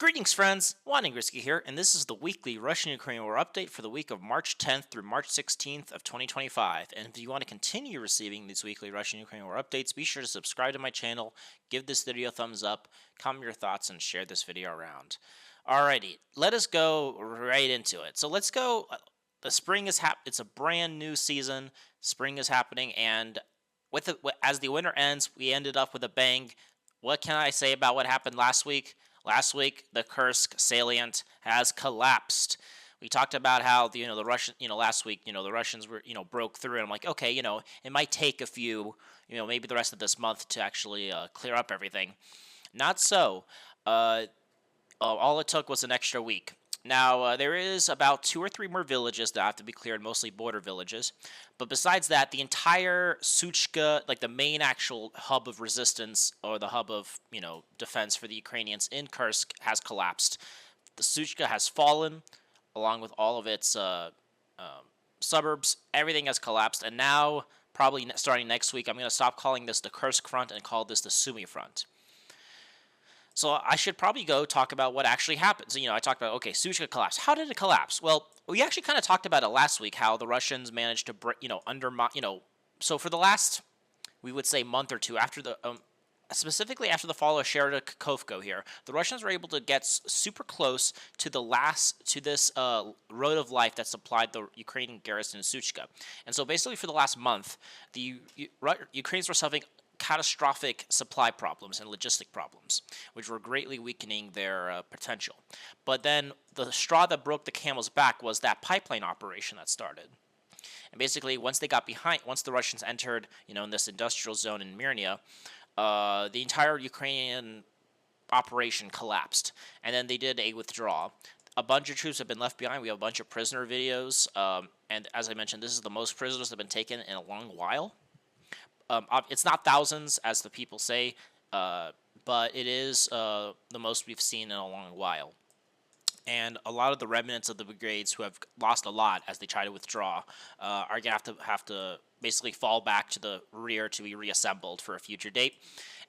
Greetings, friends! Risky here, and this is the weekly Russian Ukrainian War update for the week of March 10th through March 16th of 2025. And if you want to continue receiving these weekly Russian Ukrainian War updates, be sure to subscribe to my channel, give this video a thumbs up, comment your thoughts, and share this video around. Alrighty, let us go right into it. So let's go. The spring is it's a brand new season. Spring is happening, and as the winter ends, we ended up with a bang. What can I say about what happened last week? Last week, the Kursk salient has collapsed. We talked about how the Russian last week the Russians were broke through, and I'm like, okay, it might take a few maybe the rest of this month to actually clear up everything. Not so. All it took was an extra week. Now, there is about 2 or 3 more villages that have to be cleared, mostly border villages. But besides that, the entire Sudzha, like the main actual hub of resistance, or the hub of, defense for the Ukrainians in Kursk, has collapsed. The Sudzha has fallen, along with all of its suburbs. Everything has collapsed, and now, probably starting next week, I'm going to stop calling this the Kursk front and call this the Sumy front. So I should probably go talk about what actually happened. So, I talked about, okay, Sudzha collapsed. How did it collapse? Well, we actually kind of talked about it last week, how the Russians managed to, undermine, so for the last, we would say, month or two, after the, specifically after the fall of Chernihiv here, the Russians were able to get super close to this road of life that supplied the Ukrainian garrison in Sudzha. And so basically for the last month, the Ukrainians were suffering catastrophic supply problems and logistic problems, which were greatly weakening their potential. But then the straw that broke the camel's back was that pipeline operation that started. And basically, once the Russians entered, in this industrial zone in Myrnia, the entire Ukrainian operation collapsed, and then they did a withdrawal. A bunch of troops have been left behind. We have a bunch of prisoner videos, and as I mentioned, this is the most prisoners that have been taken in a long while. It's not thousands, as the people say, but it is the most we've seen in a long while. And a lot of the remnants of the brigades who have lost a lot as they try to withdraw are going to have to basically fall back to the rear to be reassembled for a future date.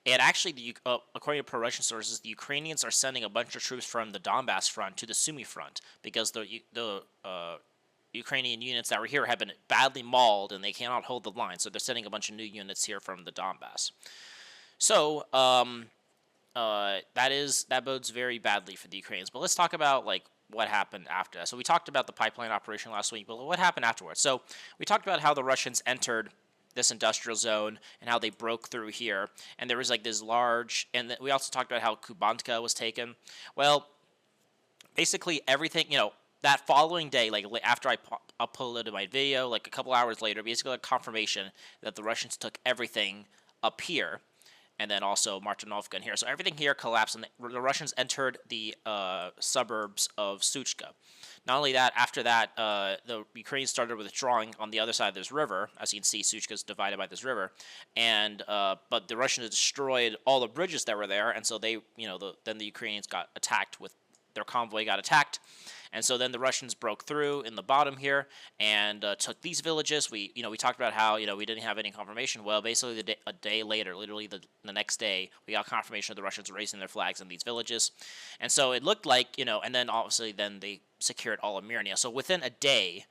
And actually, according to pro-Russian sources, the Ukrainians are sending a bunch of troops from the Donbass front to the Sumy front because the Ukrainian units that were here have been badly mauled and they cannot hold the line, so they're sending a bunch of new units here from the Donbass. So that bodes very badly for the Ukrainians. But let's talk about what happened after that. So we talked about the pipeline operation last week, but what happened afterwards? So we talked about how the Russians entered this industrial zone and how they broke through here, and there was this large, and we also talked about how Kubanka was taken. Well, basically everything, that following day, after I uploaded my video, a couple hours later, basically confirmation that the Russians took everything up here, and then also Martinovka in here. So everything here collapsed, and the Russians entered the suburbs of Sudzha. Not only that, after that, the Ukrainians started withdrawing on the other side of this river. As you can see, Sudzha is divided by this river, and but the Russians destroyed all the bridges that were there, and so they, then the Ukrainians got attacked with their convoy got attacked. And so then the Russians broke through in the bottom here and took these villages. We talked about how we didn't have any confirmation. Well, basically a day later, literally the next day, we got confirmation of the Russians raising their flags in these villages. And so it looked like and then obviously then they secured all of Myrnia. So within a day,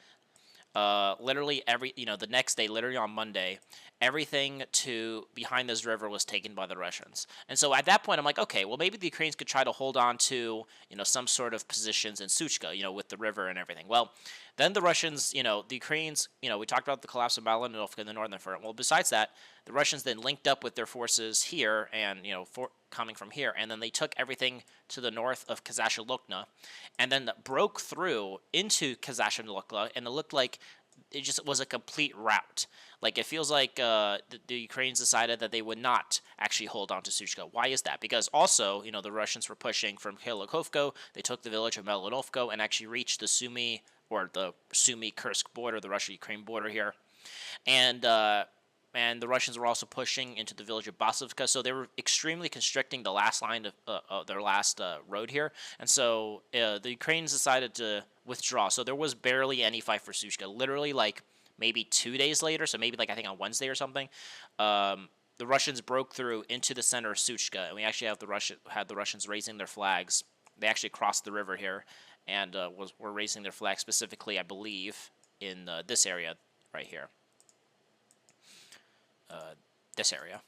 literally the next day, literally on Monday, everything to behind this river was taken by the Russians. And so at that point, I'm like, okay, well, maybe the Ukrainians could try to hold on to, some sort of positions in Sudzha, with the river and everything. Well, then the Russians, the Ukrainians, we talked about the collapse of Malinovka in the northern front. Well, besides that, the Russians then linked up with their forces here and, coming from here, and then they took everything to the north of Kazashilokna, and then broke through into Kazashilokna, and it looked like it just was a complete rout. It feels like the Ukrainians decided that they would not actually hold on to Sudzha. Why is that? Because also, the Russians were pushing from Kilikovko. They took the village of Melinovko and actually reached the Sumy, or the Sumy-Kursk border, the Russia-Ukraine border here. And the Russians were also pushing into the village of Basovka, so they were extremely constricting the last line of their last road here. And so the Ukrainians decided to withdraw. So there was barely any fight for Sudzha. Literally, maybe 2 days later, so maybe I think on Wednesday or something, the Russians broke through into the center of Sudzha, and we actually had the Russians raising their flags They actually crossed the river here and were raising their flag specifically, I believe, in this area right here. This area.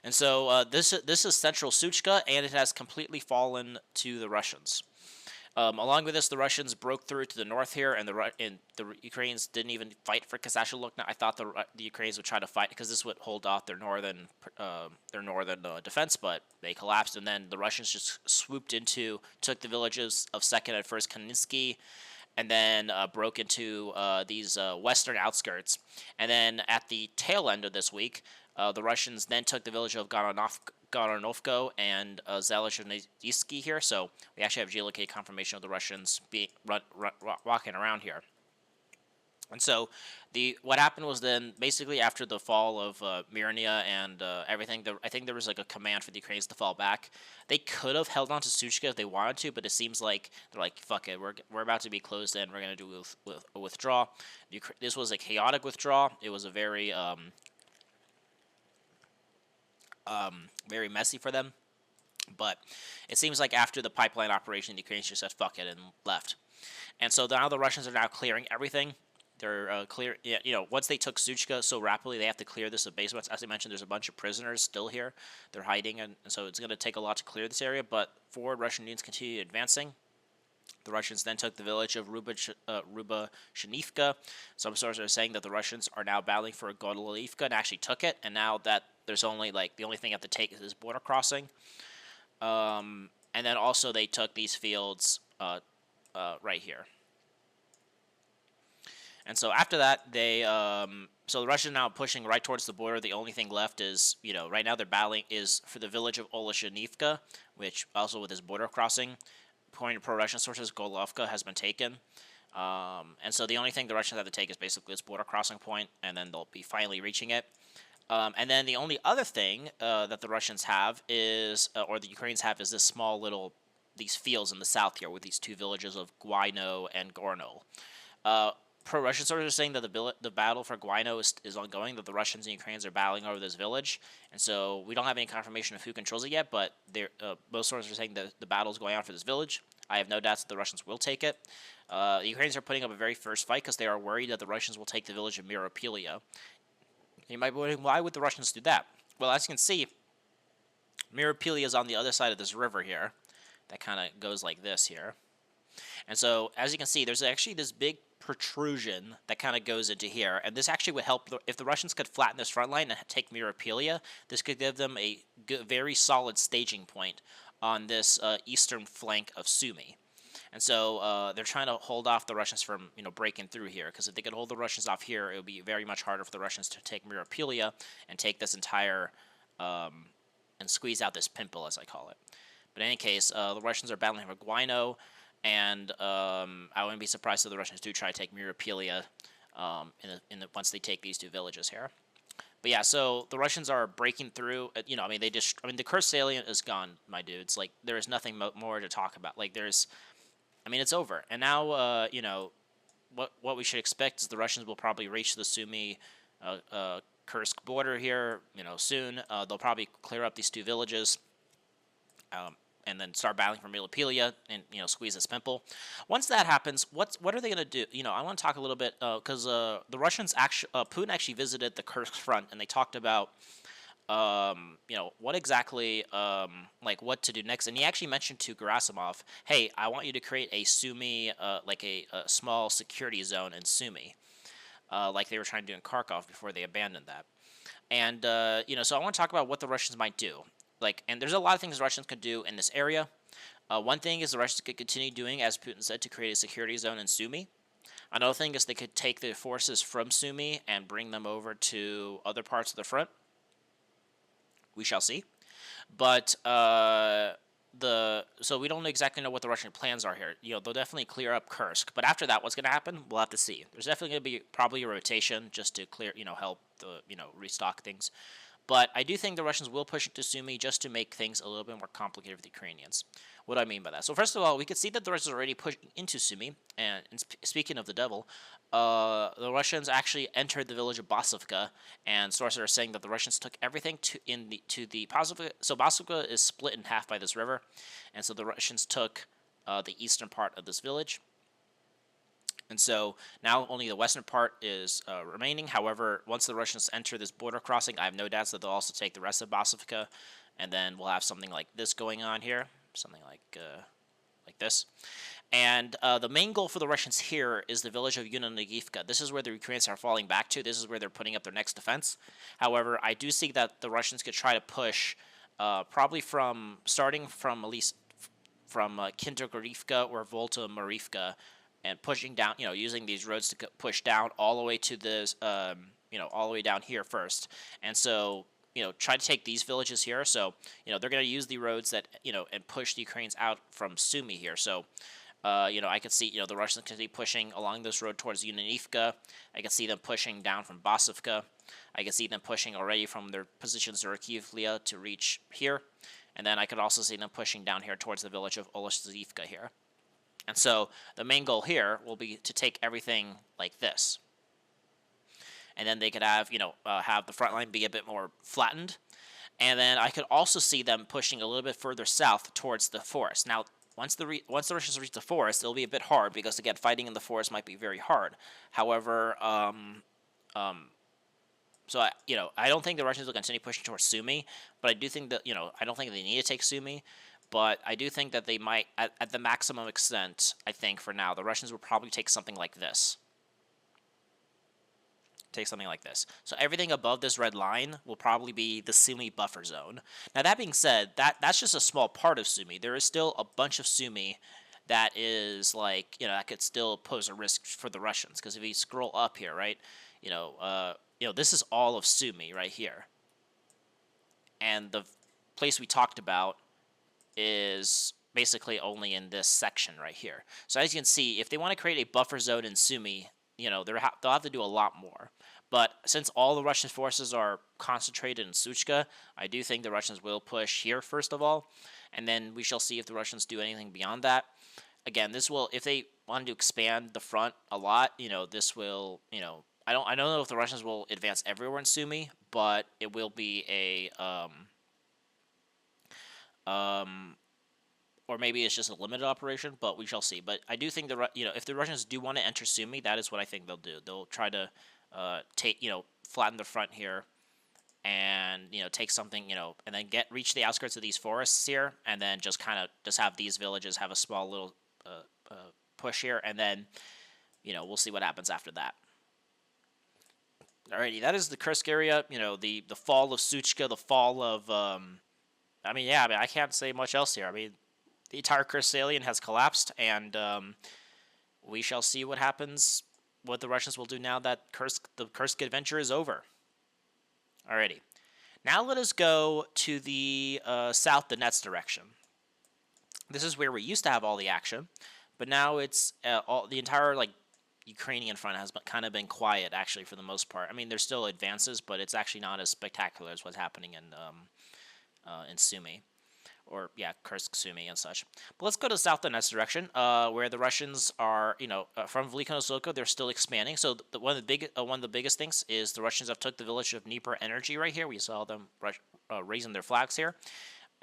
And so this is central Sudzha, and it has completely fallen to the Russians. Along with this, the Russians broke through to the north here, and the Ukrainians didn't even fight for Kasachulukna. I thought the Ukrainians would try to fight because this would hold off their northern defense, but they collapsed. And then the Russians just swooped into, took the villages of 2nd and 1st Kaninsky, and then broke into these western outskirts. And then at the tail end of this week, the Russians then took the village of Goranovko and Zalezhnitsky here, so we actually have geolocated confirmation of the Russians walking around here. And so what happened was then basically after the fall of Myrnia and everything, I think there was like a command for the Ukrainians to fall back. They could have held on to Sudzha if they wanted to, but it seems like they're like, fuck it, we're about to be closed in, we're going to do a withdrawal. This was a chaotic withdrawal. It was a very very messy for them, but it seems like after the pipeline operation, the Ukrainians just said fuck it and left. And so now the Russians are now clearing everything. They're once they took Sudzha so rapidly, they have to clear this of basements. As I mentioned, there's a bunch of prisoners still here. They're hiding, and so it's going to take a lot to clear this area, but forward Russian units continue advancing. The Russians then took the village of Rubashinivka. Some sources are saying that the Russians are now battling for Godolivka and actually took it, and now that there's only the only thing you have to take is this border crossing. And then also they took these fields right here. And so after that, so the Russians are now pushing right towards the border. The only thing left is, right now they're battling is for the village of Olashinivka, which also with this border crossing, according to pro-Russian sources, Golovka has been taken. And so the only thing the Russians have to take is basically this border crossing point, and then they'll be finally reaching it. And then the only other thing that the Russians have is, or the Ukrainians have, is this small these fields in the south here with these two villages of Gwaino and Gorno. Pro-Russian sources are saying that the battle for Gwaino is ongoing, that the Russians and Ukrainians are battling over this village, and so we don't have any confirmation of who controls it yet, but most sources are saying that the battle is going on for this village. I have no doubts that the Russians will take it. The Ukrainians are putting up a very first fight because they are worried that the Russians will take the village of Miropilia. You might be wondering, why would the Russians do that? Well, as you can see, Miropilia is on the other side of this river here that kind of goes like this here. And so, as you can see, there's actually this big protrusion that kind of goes into here, and this actually would help if the Russians could flatten this front line and take Miropilia. This could give them a very solid staging point on this eastern flank of Sumy. And so they're trying to hold off the Russians from breaking through here, because if they could hold the Russians off here, it would be very much harder for the Russians to take Miropilia and take this entire and squeeze out this pimple, as I call it. But in any case, the Russians are battling for Gwaino, and I wouldn't be surprised if the Russians do try to take Miropilia once they take these two villages here. But yeah, so the Russians are breaking through. The Kursk salient is gone, my dudes. Like, there is nothing more to talk about. Like, it's over. And now, what we should expect is the Russians will probably reach the Sumy Kursk border here, soon. They'll probably clear up these two villages. And then start battling for Miropilia and squeeze this pimple. Once that happens, what are they going to do? I want to talk a little bit because the Russians Putin actually visited the Kursk front, and they talked about what exactly what to do next. And he actually mentioned to Gerasimov, hey, I want you to create a Sumy a small security zone in Sumy, like they were trying to do in Kharkov before they abandoned that. And so I want to talk about what the Russians might do. And there's a lot of things the Russians could do in this area. One thing is the Russians could continue doing, as Putin said, to create a security zone in Sumy. Another thing is they could take the forces from Sumy and bring them over to other parts of the front. We shall see. But so we don't exactly know what the Russian plans are here. They'll definitely clear up Kursk. But after that, what's going to happen? We'll have to see. There's definitely going to be probably a rotation just to clear, help the, restock things. But I do think the Russians will push into Sumy just to make things a little bit more complicated for the Ukrainians. What do I mean by that? So first of all, we could see that the Russians are already pushing into Sumy. And speaking of the devil, the Russians actually entered the village of Basovka, and sources are saying that the Russians took everything to the Basovka. So Basovka is split in half by this river, and so the Russians took the eastern part of this village. And so now only the western part is remaining. However, once the Russians enter this border crossing, I have no doubts that they'll also take the rest of Basovka, and then we'll have something like this going on here, something like this. And the main goal for the Russians here is the village of Yunonagivka. This is where the Ukrainians are falling back to. This is where they're putting up their next defense. However, I do see that the Russians could try to push, probably starting from at least from Kindergorivka or Volta Marivka, and pushing down, using these roads to push down all the way to this, all the way down here first. And so, try to take these villages here. So, they're going to use the roads that, and push the Ukrainians out from Sumy here. So, I could see, the Russians could be pushing along this road towards Unionivka. I could see them pushing down from Basovka. I could see them pushing already from their positions in Rakivlia to reach here. And then I could also see them pushing down here towards the village of Oleshzivka here. And so the main goal here will be to take everything like this. And then they could have, have the front line be a bit more flattened. And then I could also see them pushing a little bit further south towards the forest. Now, once the Russians reach the forest, it'll be a bit hard because, again, fighting in the forest might be very hard. However, so I don't think the Russians will continue pushing towards Sumy, but I do think that, I don't think they need to take Sumy. But I do think that they might, at the maximum extent, I think, for now, the Russians will probably take something like this. So everything above this red line will probably be the Sumy buffer zone. Now, that being said, that's just a small part of Sumy. There is still a bunch of Sumy that is, that could still pose a risk for the Russians. Because if you scroll up here, right, this is all of Sumy right here. And the place we talked about is basically only in this section right here. So as you can see, if they want to create a buffer zone in Sumy, they'll have to do a lot more. But since all the Russian forces are concentrated in Sudzha, I do think the Russians will push here first of all, and then we shall see if the Russians do anything beyond that. Again, this will, if they want to expand the front a lot, this will, I don't know if the Russians will advance everywhere in Sumy, but it will be a or maybe it's just a limited operation, but we shall see. But I do think if the Russians do want to enter Sumy, that is what I think they'll do. They'll try to flatten the front here, and take something, and then reach the outskirts of these forests here, and then just have these villages have a small little push here, and then we'll see what happens after that. Alrighty, that is the Kursk area. The fall of Sudzha, the fall of I can't say much else here. The entire Kursk salient has collapsed, and we shall see what happens, what the Russians will do now that the Kursk adventure is over. Alrighty. Now let us go to the south Donetsk direction. This is where we used to have all the action, but now it's the entire Ukrainian front has kind of been quiet, actually, for the most part. There's still advances, but it's actually not as spectacular as what's happening in Sumy, or Kursk, Sumy, and such. But let's go to South Donetsk direction, where the Russians are, from Velikonosolka, they're still expanding. So one of the biggest things is the Russians have took the village of Dnieper Energy right here. We saw them raising their flags here,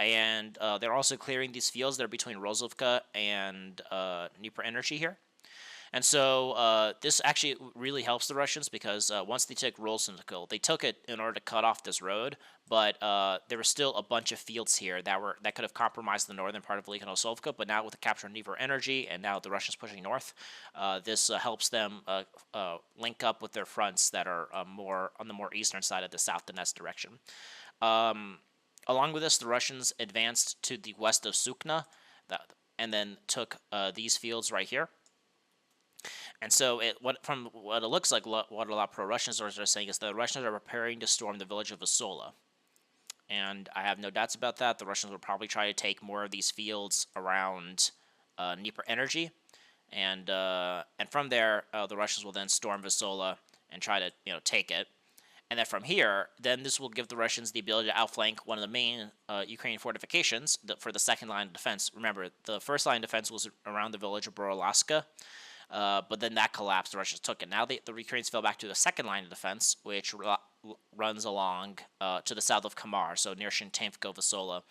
and they're also clearing these fields that are between Rozovka and Dnieper Energy here. And so this actually really helps the Russians because once they took Rozovka, they took it in order to cut off this road, but there were still a bunch of fields here that could have compromised the northern part of Velikonosolka. But now with the capture of Dnieper Energy and now the Russians pushing north, this helps them link up with their fronts that are more on the more eastern side of the South Donetsk direction. Along with this, the Russians advanced to the west of Sukna, and then took these fields right here. And so, what it looks like, what a lot of pro-Russian sources are saying is that the Russians are preparing to storm the village of Vasola. And I have no doubts about that. The Russians will probably try to take more of these fields around Dnieper Energy. And from there, the Russians will then storm Vasola and try to take it. And then from here, this will give the Russians the ability to outflank one of the main Ukrainian fortifications for the second line of defense. Remember, the first line of defense was around the village of Borolaska. But then that collapsed. The Russians took it. Now the Ukrainians fell back to the second line of defense, which runs along to the south of Kamar, so near Shintemko, Vasola.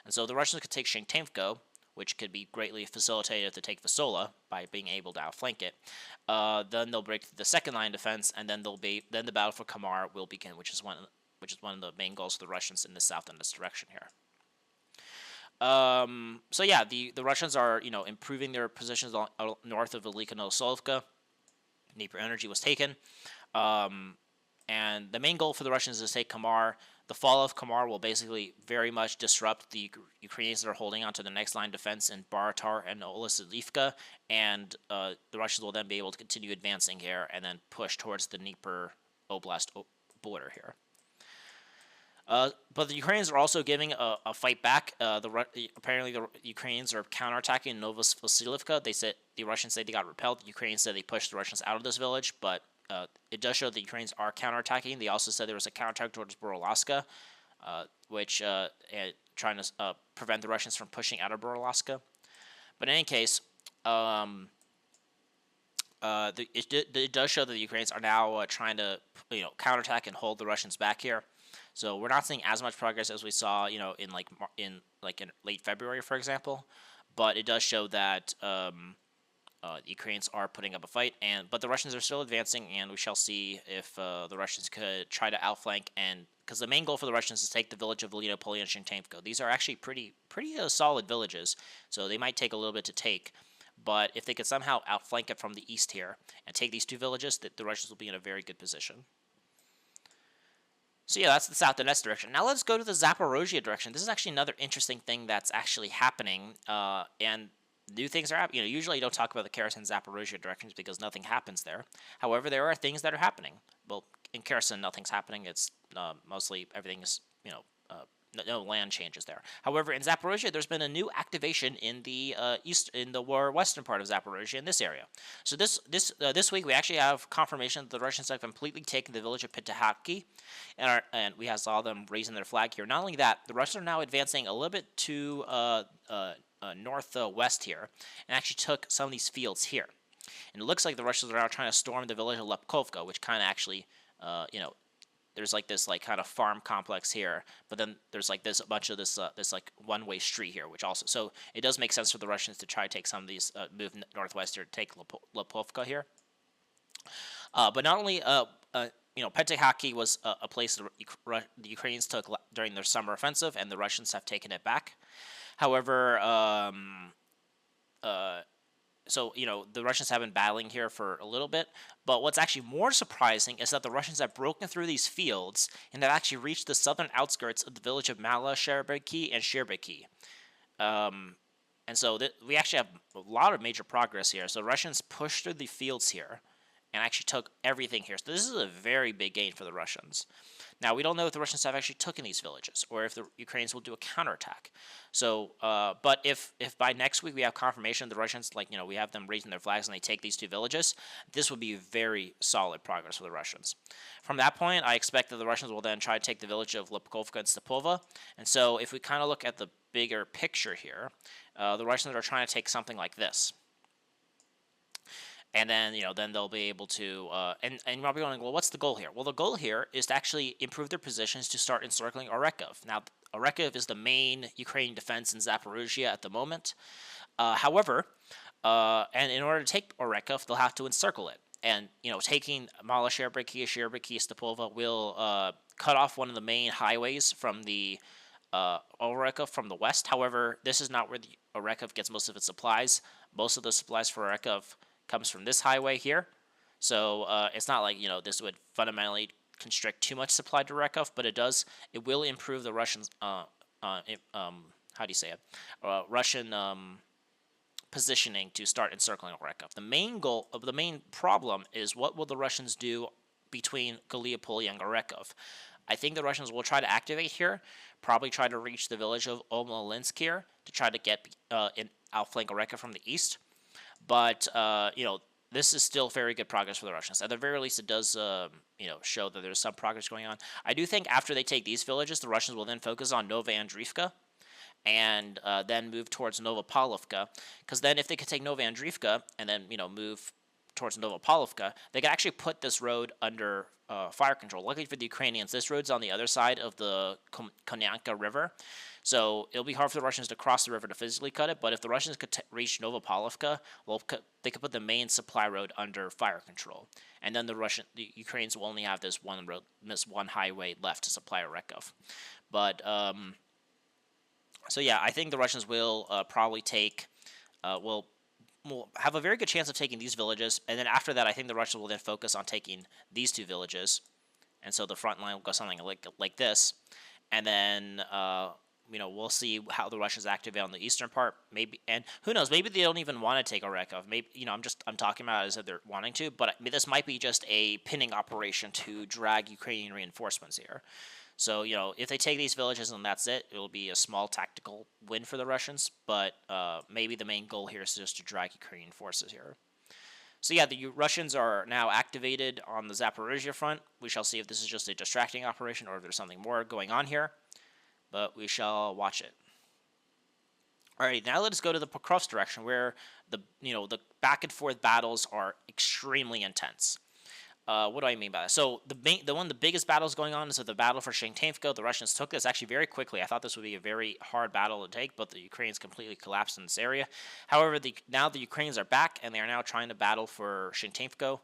And so the Russians could take Shintemko, which could be greatly facilitated if they take Vasola by being able to outflank it. Then they'll break the second line defense, and then the battle for Kamar will begin, which is one of the main goals of the Russians in the south in this direction here. So yeah, the Russians are improving their positions north of Velika Novosolivka. Dnieper Energy was taken, and the main goal for the Russians is to take Kamar. The fall of Kamar will basically very much disrupt the Ukrainians that are holding on to the next line defense in Baratar and Olesilivka, and the Russians will then be able to continue advancing here and then push towards the Dnieper Oblast border here. But the Ukrainians are also giving a fight back. Apparently, the Ukrainians are counterattacking Novosilivka. The Russians say they got repelled. The Ukrainians said they pushed the Russians out of this village, but it does show the Ukrainians are counterattacking. They also said there was a counterattack towards Borolaska, which trying to prevent the Russians from pushing out of Borolaska. But in any case, it does show that the Ukrainians are now trying to counterattack and hold the Russians back here. So we're not seeing as much progress as we saw, in late February, for example. But it does show that the Ukrainians are putting up a fight, but the Russians are still advancing, and we shall see if the Russians could try to outflank. And because the main goal for the Russians is to take the village of Velino Polya and Shintemko. These are actually pretty solid villages, so they might take a little bit to take. But if they could somehow outflank it from the east here and take these two villages, the Russians will be in a very good position. So yeah, that's the south and west direction. Now let's go to the Zaporozhye direction. This is actually another interesting thing that's actually happening, and new things are happening. Usually you don't talk about the Kherson Zaporozhye directions because nothing happens there. However, there are things that are happening. Well, in Kherson, nothing's happening. It's mostly everything is, no land changes there. However, in Zaporozhye, there's been a new activation in the western part of Zaporozhye in this area. So this week we actually have confirmation that the Russians have completely taken the village of Pitahaki, and we saw them raising their flag here. Not only that, the Russians are now advancing a little bit to northwest here, and actually took some of these fields here. And it looks like the Russians are now trying to storm the village of Lepkovka, which kind of actually, there's this kind of farm complex here, but then there's a bunch of this one-way street here, which also, so it does make sense for the Russians to try to take some of these, move northwest here to take Lepkovka here. But not only, Petahaki was a place the Ukrainians took during their summer offensive, and the Russians have taken it back. However, so, the Russians have been battling here for a little bit, but what's actually more surprising is that the Russians have broken through these fields and have actually reached the southern outskirts of the village of Mala Sherbeki and Sherbeki. And so we actually have a lot of major progress here. So the Russians pushed through the fields here and actually took everything here. So this is a very big gain for the Russians. Now, we don't know if the Russians have actually taken these villages, or if the Ukrainians will do a counterattack. So, but if by next week we have confirmation the Russians, we have them raising their flags and they take these two villages, this would be very solid progress for the Russians. From that point, I expect that the Russians will then try to take the village of Lepkovka and Stepova. And so, if we kind of look at the bigger picture here, the Russians are trying to take something like this. And then, then they'll be able to, and you're probably wondering, well, what's the goal here? Well, the goal here is to actually improve their positions to start encircling Orekov. Now, Orekov is the main Ukrainian defense in Zaporozhye at the moment. However, and in order to take Orekov, they'll have to encircle it. And, taking Mala Sherbeki, Stepova will cut off one of the main highways from the Orekov from the west. However, this is not where the Orekov gets most of its supplies. Most of the supplies for Orekov comes from this highway here. So it's not like, this would fundamentally constrict too much supply to Orekov, but it will improve the Russians, Russian positioning to start encircling Orekov. The main problem is what will the Russians do between Galiapoli and Orekov. I think the Russians will try to activate here, probably try to reach the village of Omolinsk here to try to get outflank Orekov from the east. But, this is still very good progress for the Russians. At the very least, it does, show that there's some progress going on. I do think after they take these villages, the Russians will then focus on Nova Andriivka and then move towards Novopavlovka. Because then if they could take Nova Andriivka and then, move towards Novopalovka, they could actually put this road under fire control. Luckily for the Ukrainians, this road's on the other side of the Konyanka River, so it'll be hard for the Russians to cross the river to physically cut it, but if the Russians could reach Novopalovka, well, they could put the main supply road under fire control, and then the Ukrainians will only have this one road, this one highway left to supply Orekov. But so yeah, I think the Russians will probably take will have a very good chance of taking these villages, and then after that, I think the Russians will then focus on taking these two villages, and so the front line will go something like this, and then we'll see how the Russians activate on the eastern part, maybe, and who knows, maybe they don't even want to take Orekov. Maybe I'm talking about it as if they're wanting to, but this might be just a pinning operation to drag Ukrainian reinforcements here. So, if they take these villages and that's it, it'll be a small tactical win for the Russians, but maybe the main goal here is just to drag Ukrainian forces here. So yeah, the Russians are now activated on the Zaporizhia front. We shall see if this is just a distracting operation or if there's something more going on here, but we shall watch it. Alright, now let us go to the Pokrovsk direction, where the back and forth battles are extremely intense. What do I mean by that? So one of the biggest battles going on is the battle for Shentenevko. The Russians took this actually very quickly. I thought this would be a very hard battle to take, but the Ukrainians completely collapsed in this area. However, now the Ukrainians are back, and they are now trying to battle for Shentenevko.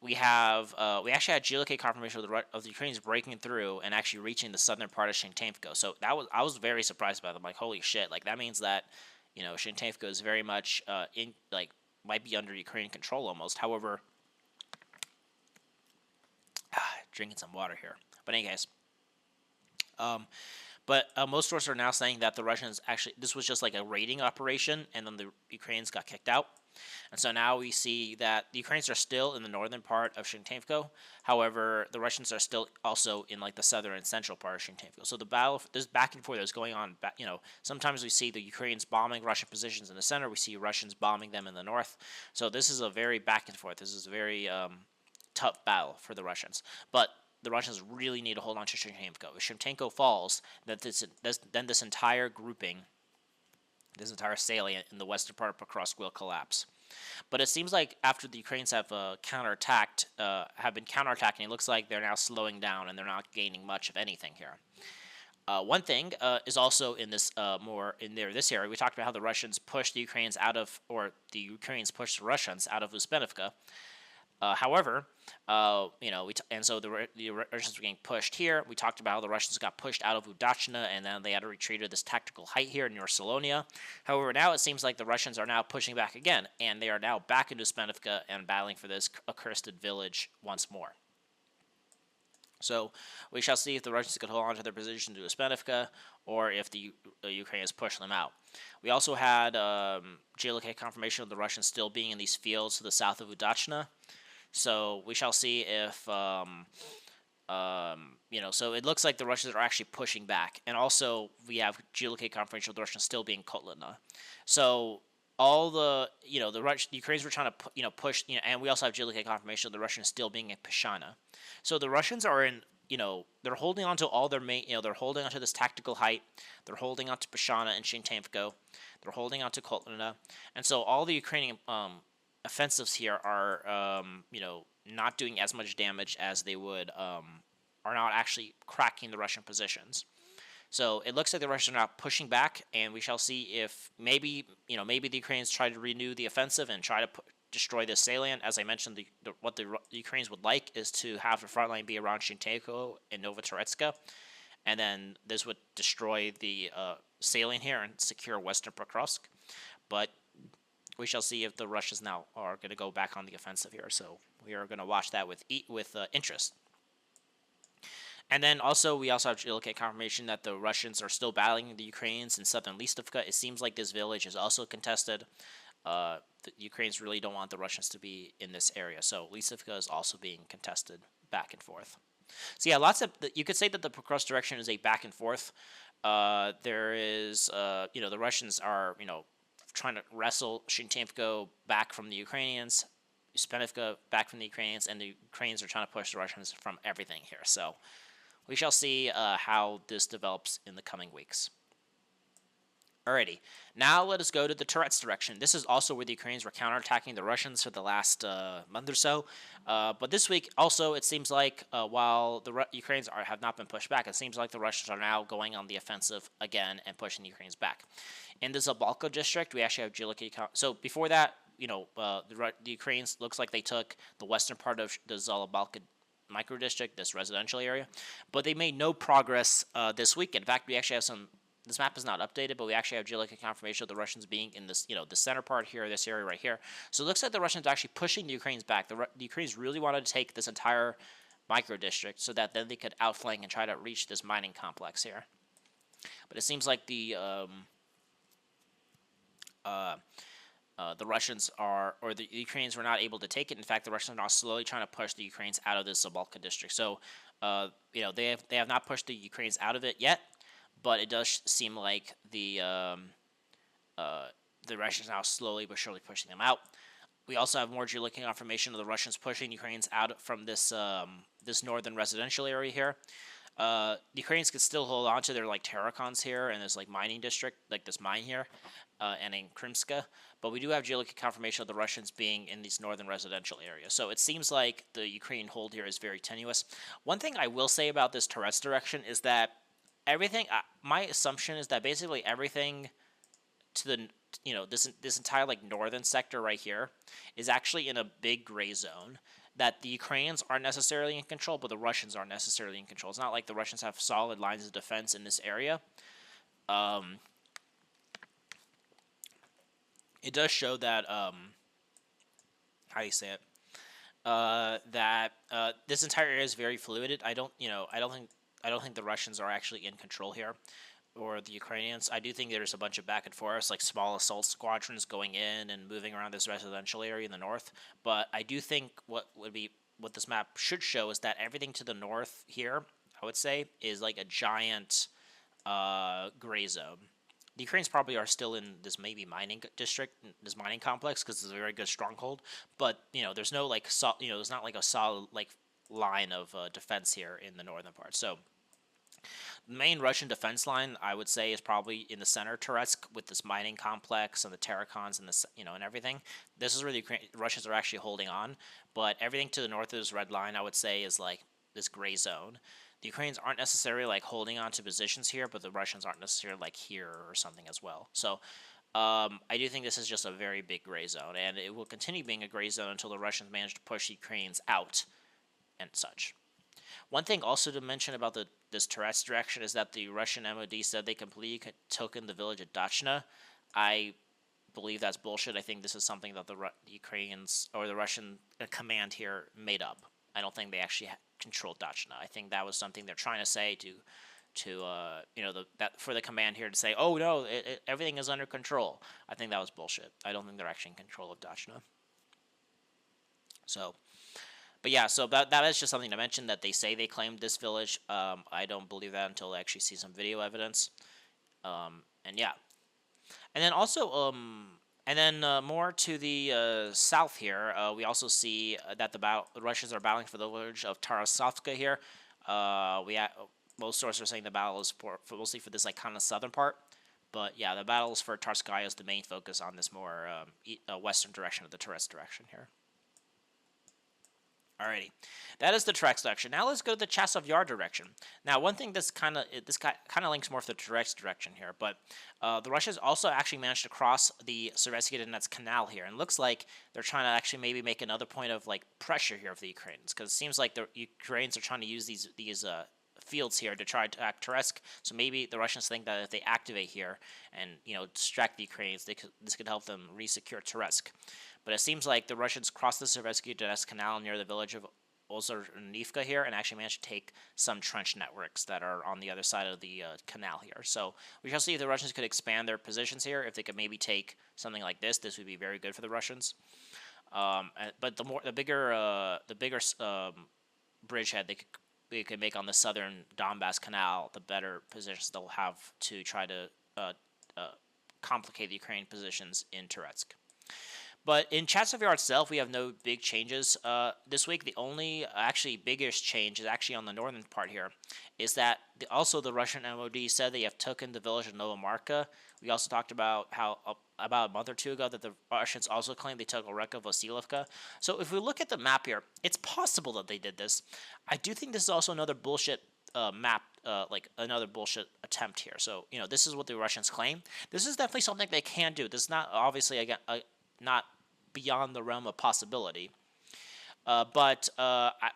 We actually had geolocate confirmation of the Ukrainians breaking through and actually reaching the southern part of Shentenevko. So I was very surprised by them. Like, holy shit! Like, that means that Shentenevko is very much might be under Ukrainian control almost. However, drinking some water here. But in any case, most sources are now saying that the Russians this was just like a raiding operation, and then the Ukrainians got kicked out. And so now we see that the Ukrainians are still in the northern part of Shentenevko. However, the Russians are still also in like the southern and central part of Shentenevko. So the battle, this back and forth that's going on. Sometimes we see the Ukrainians bombing Russian positions in the center. We see Russians bombing them in the north. So this is a very back and forth. This is a very tough battle for the Russians. But the Russians really need to hold on to Shentenevko. If Shentenevko falls, then this entire grouping, this entire salient in the western part of Kursk will collapse. But it seems like after the Ukrainians have been counterattacking, it looks like they're now slowing down and they're not gaining much of anything here. One thing is also in this this area. We talked about how the Russians pushed the Ukrainians out of, or the Ukrainians pushed the Russians out of Uspenivka. However, so the Russians were getting pushed here. We talked about how the Russians got pushed out of Udachna, and then they had to retreat to this tactical height here near Salonia. However, now it seems like the Russians are now pushing back again, and they are now back into Uspenivka and battling for this accursed village once more. So we shall see if the Russians could hold on to their position to Uspenivka, or if the Ukrainians push them out. We also had geolocate confirmation of the Russians still being in these fields to the south of Udachna. So we shall see if, so it looks like the Russians are actually pushing back. And also we have geolocate confirmation of the Russians still being Kotlina. So all the Ukrainians were trying to, push, and we also have geolocate confirmation of the Russians still being in Peshana. So the Russians are in, they're holding on to all their main, they're holding on to this tactical height. They're holding on to Peshana and Shentenevko. They're holding on to Kotlina. And so all the Ukrainian, offensives here are, not doing as much damage as they would, are not actually cracking the Russian positions. So it looks like the Russians are now pushing back, and we shall see if maybe the Ukrainians try to renew the offensive and try to destroy this salient. As I mentioned, what the Ukrainians would like is to have the front line be around Shentenevko and Novotoretska, and then this would destroy the salient here and secure western Pokrovsk. But we shall see if the Russians now are going to go back on the offensive here. So we are going to watch that with interest. And then we also have geolocate confirmation that the Russians are still battling the Ukrainians in southern Listovka. It seems like this village is also contested. The Ukrainians really don't want the Russians to be in this area. So Listovka is also being contested back and forth. So yeah, you could say that the Pokrovsk direction is a back and forth. There is, the Russians are, trying to wrestle Shentenevko back from the Ukrainians, Uspenivka back from the Ukrainians, and the Ukrainians are trying to push the Russians from everything here. So we shall see how this develops in the coming weeks. Alrighty, now let us go to the Tourette's direction. This is also where the Ukrainians were counterattacking the Russians for the last month or so. But this week, also, it seems like while the Ukrainians have not been pushed back, it seems like the Russians are now going on the offensive again and pushing the Ukrainians back. In the Zabalka district, we actually have Giliki. So before that, the Ukrainians looks like they took the western part of the Zabalka micro district, this residential area, but they made no progress this week. In fact, we actually have some. This map is not updated, but we actually have geologic confirmation of the Russians being in this, the center part here, this area right here. So it looks like the Russians are actually pushing the Ukrainians back. The Ukrainians really wanted to take this entire micro district so that then they could outflank and try to reach this mining complex here. But it seems like the Russians or the Ukrainians were not able to take it. In fact, the Russians are now slowly trying to push the Ukrainians out of this Zabalka district. So, they have not pushed the Ukrainians out of it yet. But it does seem like the Russians are now slowly but surely pushing them out. We also have more geolocating confirmation of the Russians pushing the Ukrainians out from this this northern residential area here. The Ukrainians can still hold on to their terracons here and this mining district, like this mine here, and in Krimska. But we do have geolocating confirmation of the Russians being in these northern residential areas. So it seems like the Ukrainian hold here is very tenuous. One thing I will say about this Tourette's direction is that everything, my assumption is that basically everything to the, this entire northern sector right here is actually in a big gray zone that the Ukrainians aren't necessarily in control, but the Russians aren't necessarily in control. It's not like the Russians have solid lines of defense in this area. It does show that, how do you say it? That this entire area is very fluid. I don't think the Russians are actually in control here, or the Ukrainians. I do think there's a bunch of back and forth, like small assault squadrons going in and moving around this residential area in the north. But I do think what this map should show is that everything to the north here, I would say, is like a giant gray zone. The Ukrainians probably are still in this maybe mining district, this mining complex, because it's a very good stronghold. But there's no there's not like a solid line of defense here in the northern part. So the main Russian defense line, I would say, is probably in the center, Touretsk, with this mining complex and the terracons and this, and everything. This is where the Russians are actually holding on. But everything to the north of this red line, I would say, is like this gray zone. The Ukrainians aren't necessarily holding on to positions here, but the Russians aren't necessarily here or something as well. So I do think this is just a very big gray zone, and it will continue being a gray zone until the Russians manage to push the Ukrainians out and such. One thing also to mention about this Tourette's direction is that the Russian MOD said they completely took in the village of Dachna. I believe that's bullshit. I think this is something that the Ukrainians or the Russian command here made up. I don't think they actually controlled Dachna. I think that was something they're trying to say for the command here to say, oh no, everything is under control. I think that was bullshit. I don't think they're actually in control of Dachna. So. But yeah, so that is just something to mention, that they say they claimed this village. I don't believe that until I actually see some video evidence. And yeah. And then also, more to the south here, we also see that the Russians are battling for the village of Tarasovka here. Most sources are saying the battle is mostly for this kind of southern part. But yeah, the battle is for Tarskaya is the main focus on this more western direction of the Tourette's direction here. Alrighty, that is the Tourette's direction. Now let's go to the Chasov Yar direction. Now, one thing this kind of links more to the Tourette's direction here, but the Russians also actually managed to cross the Sovietsky Donetsk Canal here, and looks like they're trying to actually maybe make another point of pressure here for the Ukrainians, because it seems like the Ukrainians are trying to use these fields here to try to attack Touretsk. So maybe the Russians think that if they activate here and distract the Ukrainians, this could help them re-secure Touretsk. But it seems like the Russians crossed the Sovietsky Donetsk Canal near the village of Ozornivka here and actually managed to take some trench networks that are on the other side of the canal here. So we shall see if the Russians could expand their positions here. If they could maybe take something like this would be very good for the Russians. But the bigger bridgehead they could make on the southern Donbass Canal, the better positions they'll have to try to complicate the Ukrainian positions in Touretsk. But in Chasiv Yar itself, we have no big changes this week. The only actually biggest change is actually on the northern part here, is that also the Russian MOD said they have taken the village of Novomarka. We also talked about how about a month or two ago that the Russians also claimed they took Oreka Vasilivka. So if we look at the map here, it's possible that they did this. I do think this is also another bullshit map, like another bullshit attempt here. So this is what the Russians claim. This is definitely something they can do. This is not obviously again not beyond the realm of possibility. But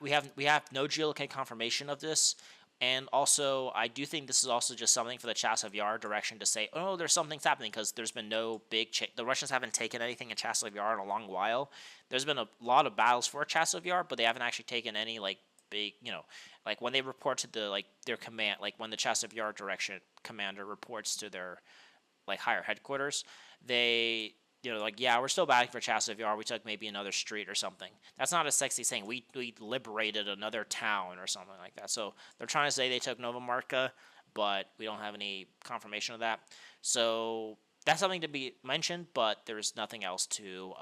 we have no geolocated confirmation of this, and also I do think this is also just something for the Chasiv Yar direction to say, oh, there's something's happening, because there's been no big change. The Russians haven't taken anything in Chasiv Yar in a long while. There's been a lot of battles for Chasiv Yar, but they haven't actually taken any like big, like when they report to the their command, like when the Chasiv Yar direction commander reports to their higher headquarters, they yeah, we're still battling for Chasiv Yar. We took maybe another street or something. That's not a sexy saying. We liberated another town or something like that. So they're trying to say they took Novomarka, but we don't have any confirmation of that. So that's something to be mentioned, but there's nothing else to.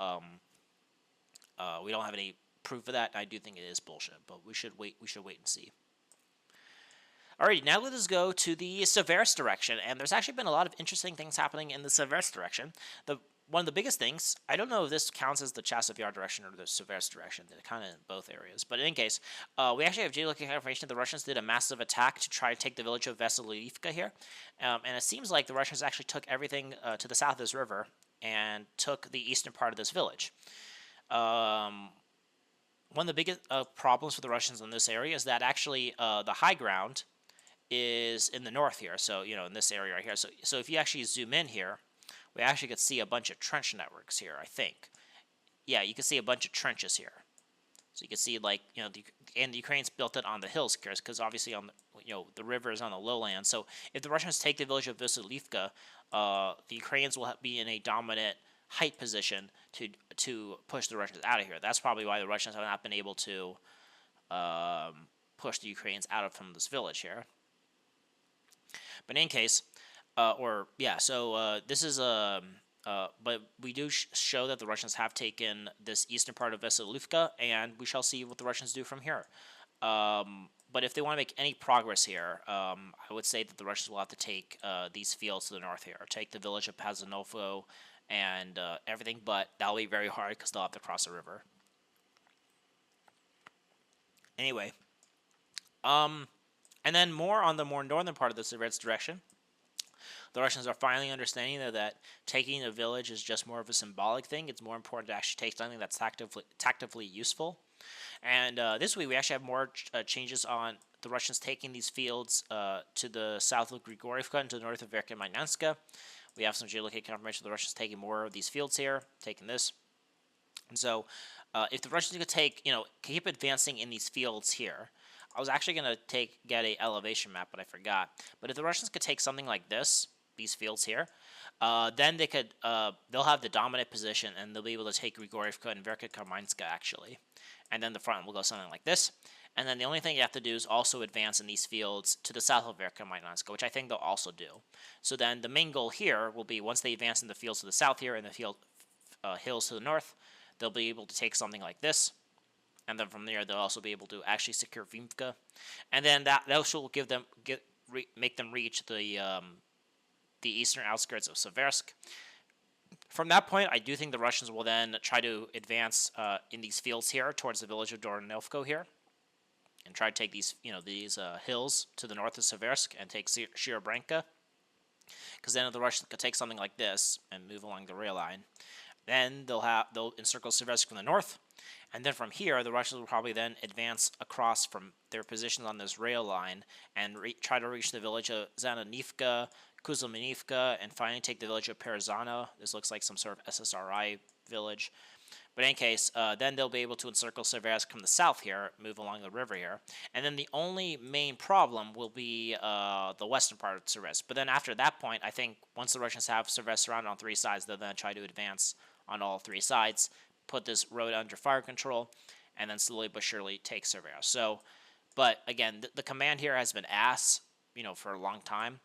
We don't have any proof of that. I do think it is bullshit, but we should wait. We should wait and see. Alright, now let us go to the Seversk direction, and there's actually been a lot of interesting things happening in the Seversk direction. One of the biggest things, I don't know if this counts as the Chasiv Yar direction or the Seversk direction. They're kind of in both areas. But in any case, we actually have geolocated confirmation that the Russians did a massive attack to try to take the village of Vasilivka here. And it seems like the Russians actually took everything to the south of this river and took the eastern part of this village. One of the biggest problems for the Russians in this area is that actually the high ground is in the north here. So, in this area right here. So if you actually zoom in here, we actually could see a bunch of trench networks here, I think. Yeah, you can see a bunch of trenches here. So you can see, and the Ukrainians built it on the hills, because obviously the river is on the lowlands. So if the Russians take the village of Vasilivka, the Ukrainians will be in a dominant height position to push the Russians out of here. That's probably why the Russians have not been able to push the Ukrainians out from this village here. But in any case, this is but we do show that the Russians have taken this eastern part of Vasilivka, and we shall see what the Russians do from here. But if they want to make any progress here, I would say that the Russians will have to take these fields to the north here, or take the village of Pazanovo and everything, but that'll be very hard because they'll have to cross a river. Anyway, and then on the more northern part of the Seversk direction, the Russians are finally understanding that taking a village is just more of a symbolic thing. It's more important to actually take something that's tactically useful. And this week we actually have more changes on the Russians taking these fields to the south of Grigorievka and to the north of Verkhin-Magnanska. We have some geolocated confirmation of the Russians taking more of these fields here, taking this. And so if the Russians could keep advancing in these fields here, I was actually going to get a elevation map, but I forgot. But if the Russians could take something like this, these fields here, then they'll have the dominant position, and they'll be able to take Grigorievka and Verkhin-Magnanska actually. And then the front will go something like this. And then the only thing you have to do is also advance in these fields to the south of Verkhin-Magnanska, which I think they'll also do. So then the main goal here will be, once they advance in the fields to the south here and the hills to the north, they'll be able to take something like this. And then from there, they'll also be able to actually secure Vimka. And then that also will make them reach the eastern outskirts of Seversk. From that point, I do think the Russians will then try to advance in these fields here towards the village of Dornivko here, and try to take these hills to the north of Seversk and take Shirobranka. Because then if the Russians could take something like this and move along the rail line, then they'll encircle Seversk from the north. And then from here, the Russians will probably then advance across from their positions on this rail line and try to reach the village of Zanonivka, Kuzminivka, and finally take the village of Perzana. This looks like some sort of SSRI village. But in any case, then they'll be able to encircle Seversk from the south here, move along the river here. And then the only main problem will be the western part of Seversk. But then after that point, I think once the Russians have Seversk surrounded on three sides, they'll then try to advance on all three sides, put this road under fire control, and then slowly but surely take Seversk. So, but again, the command here has been ass, for a long time.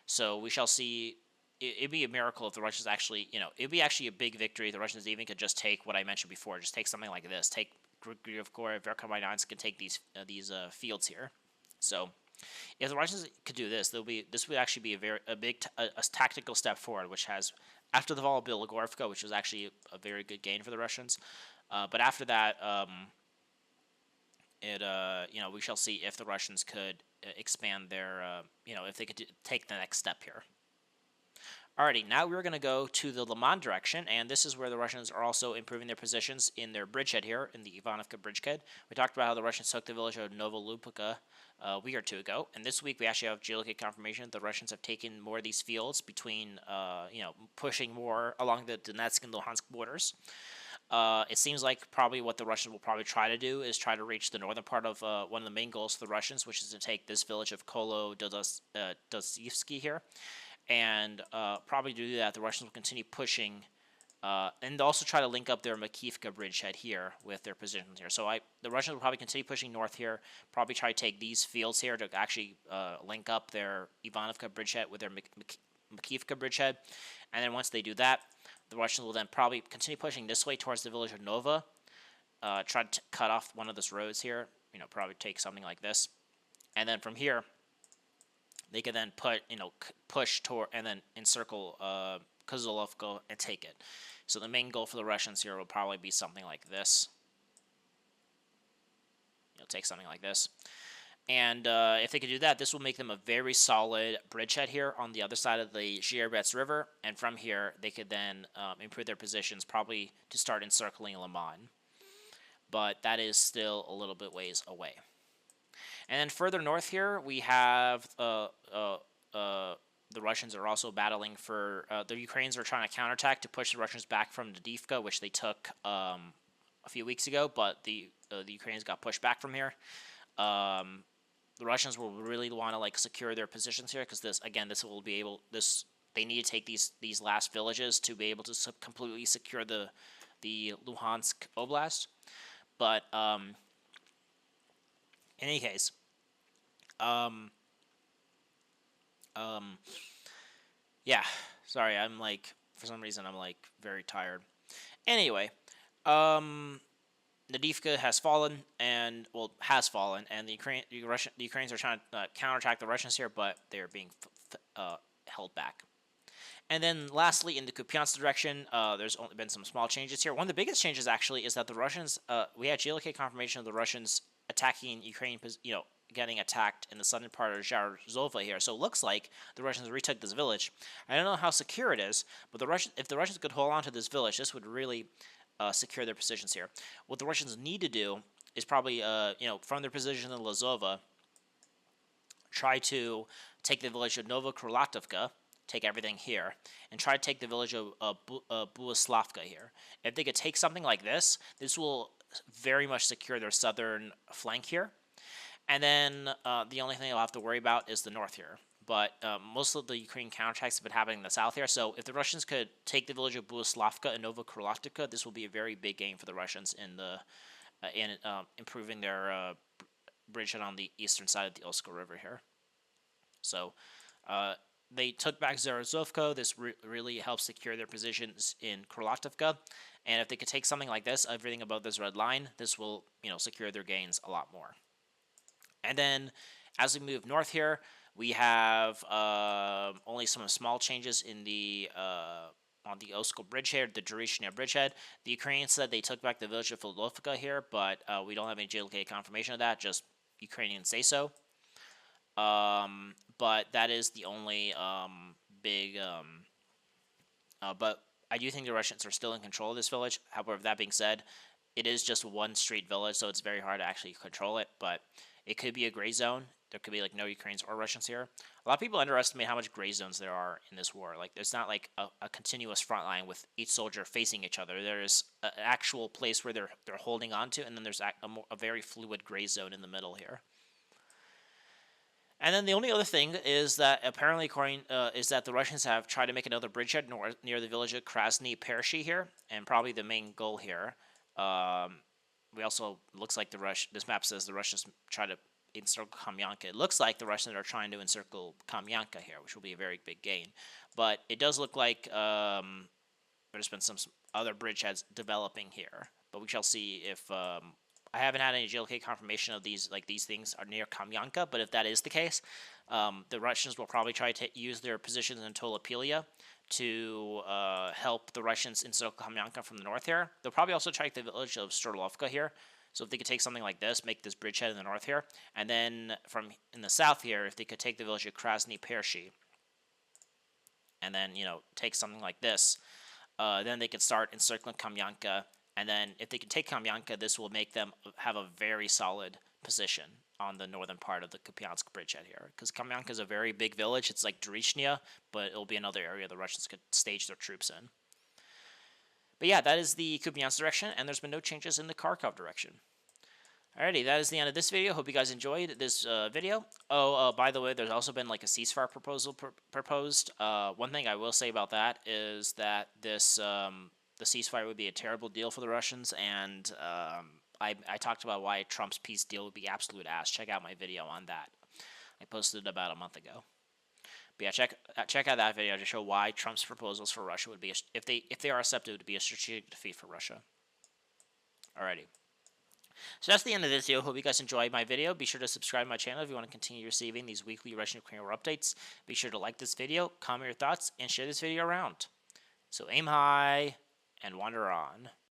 So we shall see it'd be a miracle if the Russians actually, it'd be actually a big victory if the Russians even could just take what I mentioned before, just take something like this, take Grigorivka, Verkhovensk can take these fields here. So if the Russians could do this, this would actually be a tactical step forward, which has after the fall of Bilogorivka, which was actually a very good gain for the Russians. But after that, we shall see if the Russians could expand their, if they could take the next step here. Alrighty, now we're going to go to the Liman direction, and this is where the Russians are also improving their positions in their bridgehead here, in the Ivanovka bridgehead. We talked about how the Russians took the village of Novolupka a week or two ago, and this week we actually have geolocate confirmation that the Russians have taken more of these fields between, pushing more along the Donetsk and Luhansk borders. It seems like probably what the Russians will probably try to do is try to reach the northern part of one of the main goals for the Russians, which is to take this village of Kolodosivsky here. And probably to do that, the Russians will continue pushing and also try to link up their Makivka bridgehead here with their positions here. So the Russians will probably continue pushing north here, probably try to take these fields here to actually link up their Ivanovka bridgehead with their Makivka bridgehead. And then once they do that, the Russians will then probably continue pushing this way towards the village of Nova, try to cut off one of those roads here, probably take something like this. And then from here, they could then push toward and then encircle Kozylovka and take it. So the main goal for the Russians here will probably be something like this. Take something like this. And if they could do that, this will make them a very solid bridgehead here on the other side of the Zhierbets River. And from here, they could then improve their positions, probably to start encircling Liman. But that is still a little bit ways away. And then further north here, we have the Russians are also battling for the Ukrainians are trying to counterattack to push the Russians back from Didivka, which they took a few weeks ago, but the Ukrainians got pushed back from here. The Russians will really want to secure their positions here because they need to take these last villages to be able to completely secure the Luhansk Oblast. But in any case, yeah, sorry, I'm for some reason I'm very tired. Anyway, Nadivka has fallen, and the Ukrainians are trying to counterattack the Russians here, but they're being held back. And then lastly, in the Kupiansk direction, there's only been some small changes here. One of the biggest changes actually is that the Russians, we had geolocate confirmation of the Russians attacking Ukraine, getting attacked in the southern part of Zharzova here. So it looks like the Russians retook this village. I don't know how secure it is, but if the Russians could hold on to this village, this would really secure their positions here. What the Russians need to do is probably, from their position in Lazova, try to take the village of Novokrolatovka, take everything here, and try to take the village of Buislavka here. If they could take something like this, this will very much secure their southern flank here. And then the only thing they'll have to worry about is the north here. But most of the Ukrainian counterattacks have been happening in the south here. So if the Russians could take the village of Buislavka and Novokrolatovka, this will be a very big gain for the Russians in improving their bridgehead on the eastern side of the Oskil River here. So they took back Zarazovka. This really helps secure their positions in Krolatovka. And if they could take something like this, everything above this red line, this will secure their gains a lot more. And then as we move north here, we have only some small changes in the on the Oskil bridgehead, the Dorishnya bridgehead. The Ukrainians said they took back the village of Filovka here, but we don't have any geolocated confirmation of that. Just Ukrainians say so. But that is the only big. But I do think the Russians are still in control of this village. However, that being said, it is just one street village, so it's very hard to actually control it. But it could be a gray zone. There could be no Ukrainians or Russians here. A lot of people underestimate how much gray zones there are in this war. There's not a continuous front line with each soldier facing each other. There is an actual place where they're holding on to, and then there's a very fluid gray zone in the middle here. And then the only other thing is that apparently, is that the Russians have tried to make another bridgehead near the village of Krasny Pershi here, and probably the main goal here. We also looks like this map says the Russians try to encircle Kamyanka. It looks like the Russians are trying to encircle Kamyanka here, which will be a very big gain. But it does look like there's been some other bridgeheads developing here. But we shall see if I haven't had any GLK confirmation of these things are near Kamyanka. But if that is the case, the Russians will probably try to use their positions in Tolopilia to help the Russians encircle Kamyanka from the north here. They'll probably also try the village of Storlovka here. So if they could take something like this, make this bridgehead in the north here, and then from in the south here, if they could take the village of Krasny Pershi, and then take something like this, then they could start encircling Kamyanka. And then if they can take Kamyanka, this will make them have a very solid position on the northern part of the Kupiansk bridgehead here. Because Kamyanka is a very big village. It's like Durichnia, but it'll be another area the Russians could stage their troops in. But yeah, that is the Kupiansk direction, and there's been no changes in the Kharkov direction. Alrighty, that is the end of this video. Hope you guys enjoyed this video. Oh, by the way, there's also been like a ceasefire proposal proposed. One thing I will say about that is that this the ceasefire would be a terrible deal for the Russians, and I talked about why Trump's peace deal would be absolute ass. Check out my video on that. I posted it about a month ago. But yeah, check out that video to show why Trump's proposals for Russia would be, if they are accepted, would be a strategic defeat for Russia. Alrighty. So that's the end of this video. Hope you guys enjoyed my video. Be sure to subscribe to my channel if you want to continue receiving these weekly Russian Ukrainian War updates. Be sure to like this video, comment your thoughts, and share this video around. So aim high and wander on.